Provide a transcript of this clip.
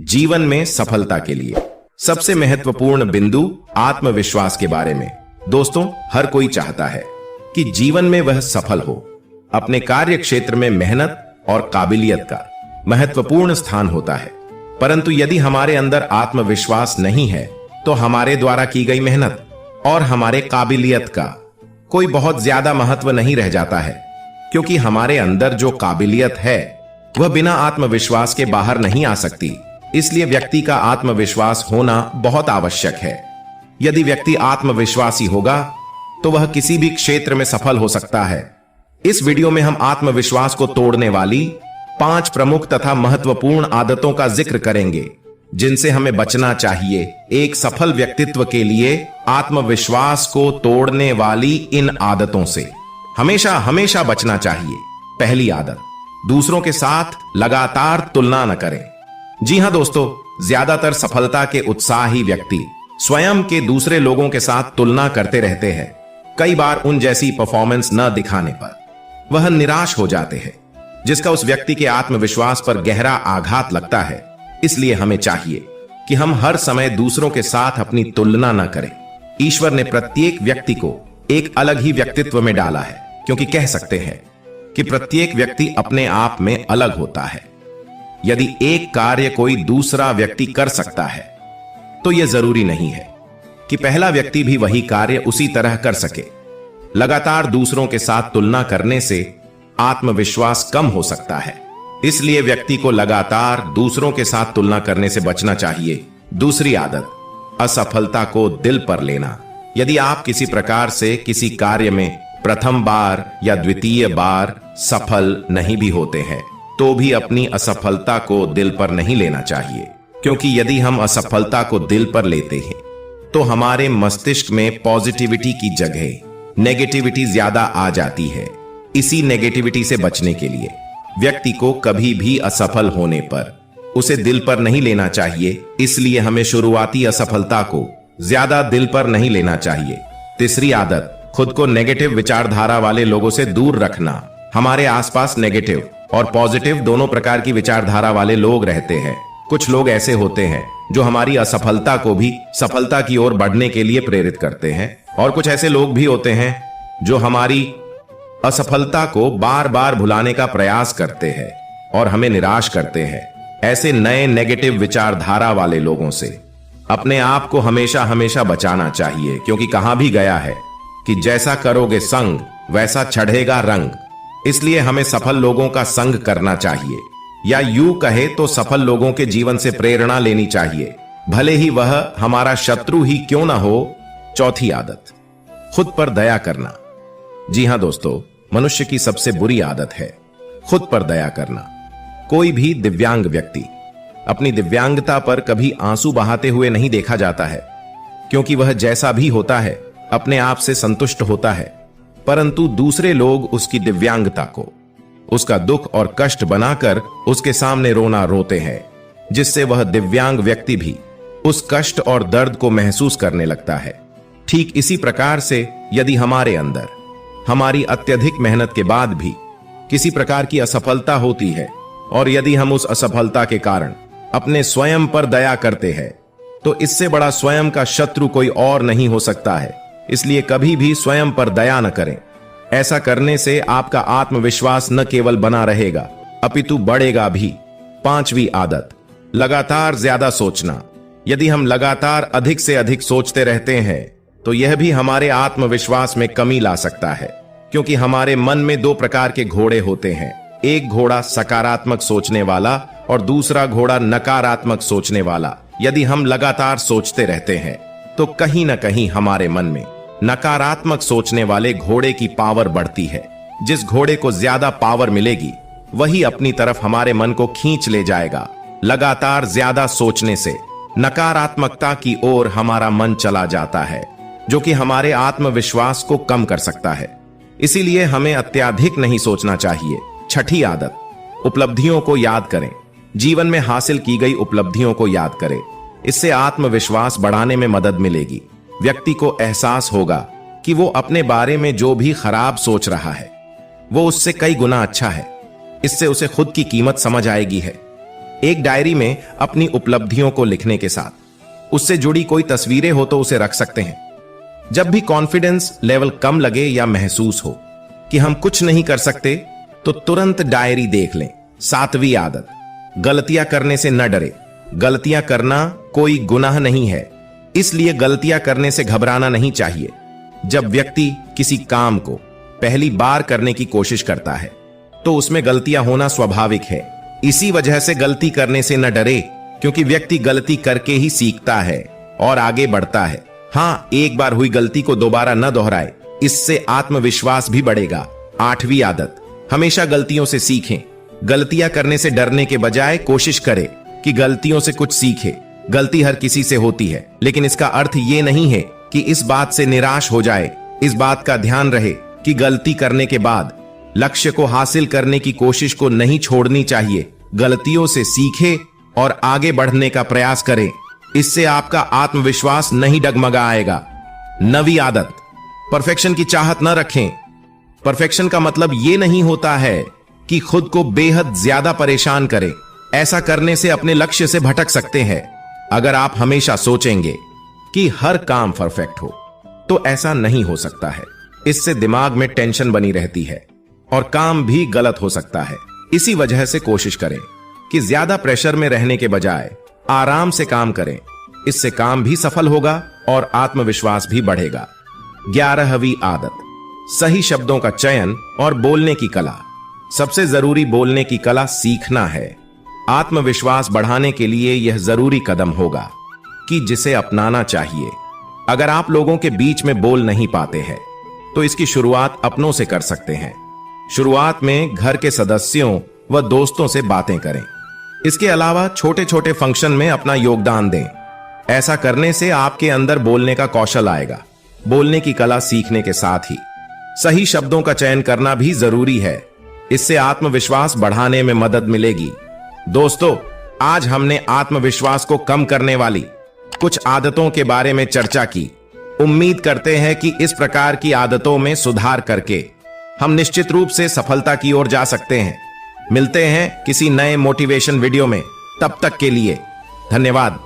जीवन में सफलता के लिए सबसे महत्वपूर्ण बिंदु आत्मविश्वास के बारे में। दोस्तों, हर कोई चाहता है कि जीवन में वह सफल हो। अपने कार्य क्षेत्र में मेहनत और काबिलियत का महत्वपूर्ण स्थान होता है, परंतु यदि हमारे अंदर आत्मविश्वास नहीं है तो हमारे द्वारा की गई मेहनत और हमारे काबिलियत का कोई बहुत ज्यादा महत्व नहीं रह जाता है, क्योंकि हमारे अंदर जो काबिलियत है वह बिना आत्मविश्वास के बाहर नहीं आ सकती। इसलिए व्यक्ति का आत्मविश्वास होना बहुत आवश्यक है। यदि व्यक्ति आत्मविश्वासी होगा तो वह किसी भी क्षेत्र में सफल हो सकता है। इस वीडियो में हम आत्मविश्वास को तोड़ने वाली 5 प्रमुख तथा महत्वपूर्ण आदतों का जिक्र करेंगे, जिनसे हमें बचना चाहिए। एक सफल व्यक्तित्व के लिए आत्मविश्वास को तोड़ने वाली इन आदतों से हमेशा हमेशा बचना चाहिए। पहली आदत, दूसरों के साथ लगातार तुलना न करें। जी हां दोस्तों, ज्यादातर सफलता के उत्साही व्यक्ति स्वयं के दूसरे लोगों के साथ तुलना करते रहते हैं। कई बार उन जैसी परफॉर्मेंस न दिखाने पर वह निराश हो जाते हैं, जिसका उस व्यक्ति के आत्मविश्वास पर गहरा आघात लगता है। इसलिए हमें चाहिए कि हम हर समय दूसरों के साथ अपनी तुलना न करें। ईश्वर ने प्रत्येक व्यक्ति को एक अलग ही व्यक्तित्व में डाला है, क्योंकि कह सकते हैं कि प्रत्येक व्यक्ति अपने आप में अलग होता है। यदि एक कार्य कोई दूसरा व्यक्ति कर सकता है तो यह जरूरी नहीं है कि पहला व्यक्ति भी वही कार्य उसी तरह कर सके। लगातार दूसरों के साथ तुलना करने से आत्मविश्वास कम हो सकता है। इसलिए व्यक्ति को लगातार दूसरों के साथ तुलना करने से बचना चाहिए। दूसरी आदत, असफलता को दिल पर लेना। यदि आप किसी प्रकार से किसी कार्य में प्रथम बार या द्वितीय बार सफल नहीं भी होते हैं तो भी अपनी असफलता को दिल पर नहीं लेना चाहिए, क्योंकि यदि हम असफलता को दिल पर लेते हैं तो हमारे मस्तिष्क में पॉजिटिविटी की जगह नेगेटिविटी ज्यादा आ जाती है। इसी नेगेटिविटी से बचने के लिए व्यक्ति को कभी भी असफल होने पर उसे दिल पर नहीं लेना चाहिए। इसलिए हमें शुरुआती असफलता को ज्यादा दिल पर नहीं लेना चाहिए। तीसरी आदत, खुद को नेगेटिव विचारधारा वाले लोगों से दूर रखना। हमारे आसपास नेगेटिव और पॉजिटिव दोनों प्रकार की विचारधारा वाले लोग रहते हैं। कुछ लोग ऐसे होते हैं जो हमारी असफलता को भी सफलता की ओर बढ़ने के लिए प्रेरित करते हैं, और कुछ ऐसे लोग भी होते हैं जो हमारी असफलता को बार बार भुलाने का प्रयास करते हैं और हमें निराश करते हैं। ऐसे नए नेगेटिव विचारधारा वाले लोगों से अपने आप को हमेशा हमेशा बचाना चाहिए, क्योंकि कहां भी गया है कि जैसा करोगे संग वैसा चढ़ेगा रंग। इसलिए हमें सफल लोगों का संग करना चाहिए, या यूं कहे तो सफल लोगों के जीवन से प्रेरणा लेनी चाहिए, भले ही वह हमारा शत्रु ही क्यों ना हो। चौथी आदत, खुद पर दया करना। जी हां दोस्तों, मनुष्य की सबसे बुरी आदत है खुद पर दया करना। कोई भी दिव्यांग व्यक्ति अपनी दिव्यांगता पर कभी आंसू बहाते हुए नहीं देखा जाता है, क्योंकि वह जैसा भी होता है अपने आप से संतुष्ट होता है। परंतु दूसरे लोग उसकी दिव्यांगता को उसका दुख और कष्ट बनाकर उसके सामने रोना रोते हैं, जिससे वह दिव्यांग व्यक्ति भी उस कष्ट और दर्द को महसूस करने लगता है। ठीक इसी प्रकार से यदि हमारे अंदर हमारी अत्यधिक मेहनत के बाद भी किसी प्रकार की असफलता होती है, और यदि हम उस असफलता के कारण अपने स्वयं पर दया करते हैं, तो इससे बड़ा स्वयं का शत्रु कोई और नहीं हो सकता है। इसलिए कभी भी स्वयं पर दया न करें। ऐसा करने से आपका आत्मविश्वास न केवल बना रहेगा अपितु बढ़ेगा भी। 5वीं आदत, लगातार ज्यादा सोचना। यदि हम लगातार अधिक से अधिक सोचते रहते हैं तो यह भी हमारे आत्मविश्वास में कमी ला सकता है, क्योंकि हमारे मन में 2 प्रकार के घोड़े होते हैं। एक घोड़ा सकारात्मक सोचने वाला और दूसरा घोड़ा नकारात्मक सोचने वाला। यदि हम लगातार सोचते रहते हैं तो कहीं ना कहीं हमारे मन में नकारात्मक सोचने वाले घोड़े की पावर बढ़ती है। जिस घोड़े को ज्यादा पावर मिलेगी वही अपनी तरफ हमारे मन को खींच ले जाएगा। लगातार ज्यादा सोचने से नकारात्मकता की ओर हमारा मन चला जाता है, जो कि हमारे आत्मविश्वास को कम कर सकता है। इसीलिए हमें अत्यधिक नहीं सोचना चाहिए। 6ठी आदत, उपलब्धियों को याद करें। जीवन में हासिल की गई उपलब्धियों को याद करें। इससे आत्मविश्वास बढ़ाने में मदद मिलेगी। व्यक्ति को एहसास होगा कि वो अपने बारे में जो भी खराब सोच रहा है वो उससे कई गुना अच्छा है। इससे उसे खुद की कीमत समझ आएगी है। एक डायरी में अपनी उपलब्धियों को लिखने के साथ उससे जुड़ी कोई तस्वीरें हो तो उसे रख सकते हैं। जब भी कॉन्फिडेंस लेवल कम लगे या महसूस हो कि हम कुछ नहीं कर सकते, तो तुरंत डायरी देख लें। 7वीं आदत, गलतियां करने से न डरे। गलतियां करना कोई गुनाह नहीं है, इसलिए गलतियां करने से घबराना नहीं चाहिए। जब व्यक्ति किसी काम को पहली बार करने की कोशिश करता है तो उसमें गलतियां होना स्वाभाविक है। इसी वजह से गलती करने से न डरे, क्योंकि व्यक्ति गलती करके ही सीखता है और आगे बढ़ता है। हाँ, एक बार हुई गलती को दोबारा न दोहराए, इससे आत्मविश्वास भी बढ़ेगा। 8वीं आदत, हमेशा गलतियों से सीखें। गलतियां करने से डरने के बजाय कोशिश करें कि गलतियों से कुछ सीखे। गलती हर किसी से होती है, लेकिन इसका अर्थ यह नहीं है कि इस बात से निराश हो जाए। इस बात का ध्यान रहे कि गलती करने के बाद लक्ष्य को हासिल करने की कोशिश को नहीं छोड़नी चाहिए। गलतियों से सीखे और आगे बढ़ने का प्रयास करें, इससे आपका आत्मविश्वास नहीं डगमगाएगा। 9वीं आदत, परफेक्शन की चाहत न रखें। परफेक्शन का मतलब यह नहीं होता है कि खुद को बेहद ज्यादा परेशान करें। ऐसा करने से अपने लक्ष्य से भटक सकते हैं। अगर आप हमेशा सोचेंगे कि हर काम परफेक्ट हो, तो ऐसा नहीं हो सकता है। इससे दिमाग में टेंशन बनी रहती है और काम भी गलत हो सकता है। इसी वजह से कोशिश करें कि ज्यादा प्रेशर में रहने के बजाय आराम से काम करें। इससे काम भी सफल होगा और आत्मविश्वास भी बढ़ेगा। 11वीं आदत, सही शब्दों का चयन और बोलने की कला। सबसे जरूरी बोलने की कला सीखना है। आत्मविश्वास बढ़ाने के लिए यह जरूरी कदम होगा कि जिसे अपनाना चाहिए। अगर आप लोगों के बीच में बोल नहीं पाते हैं, तो इसकी शुरुआत अपनों से कर सकते हैं। शुरुआत में घर के सदस्यों व दोस्तों से बातें करें। इसके अलावा छोटे छोटे फंक्शन में अपना योगदान दें। ऐसा करने से आपके अंदर बोलने का कौशल आएगा। बोलने की कला सीखने के साथ ही सही शब्दों का चयन करना भी जरूरी है। इससे आत्मविश्वास बढ़ाने में मदद मिलेगी। दोस्तों, आज हमने आत्मविश्वास को कम करने वाली कुछ आदतों के बारे में चर्चा की। उम्मीद करते हैं कि इस प्रकार की आदतों में सुधार करके हम निश्चित रूप से सफलता की ओर जा सकते हैं। मिलते हैं किसी नए मोटिवेशन वीडियो में। तब तक के लिए धन्यवाद।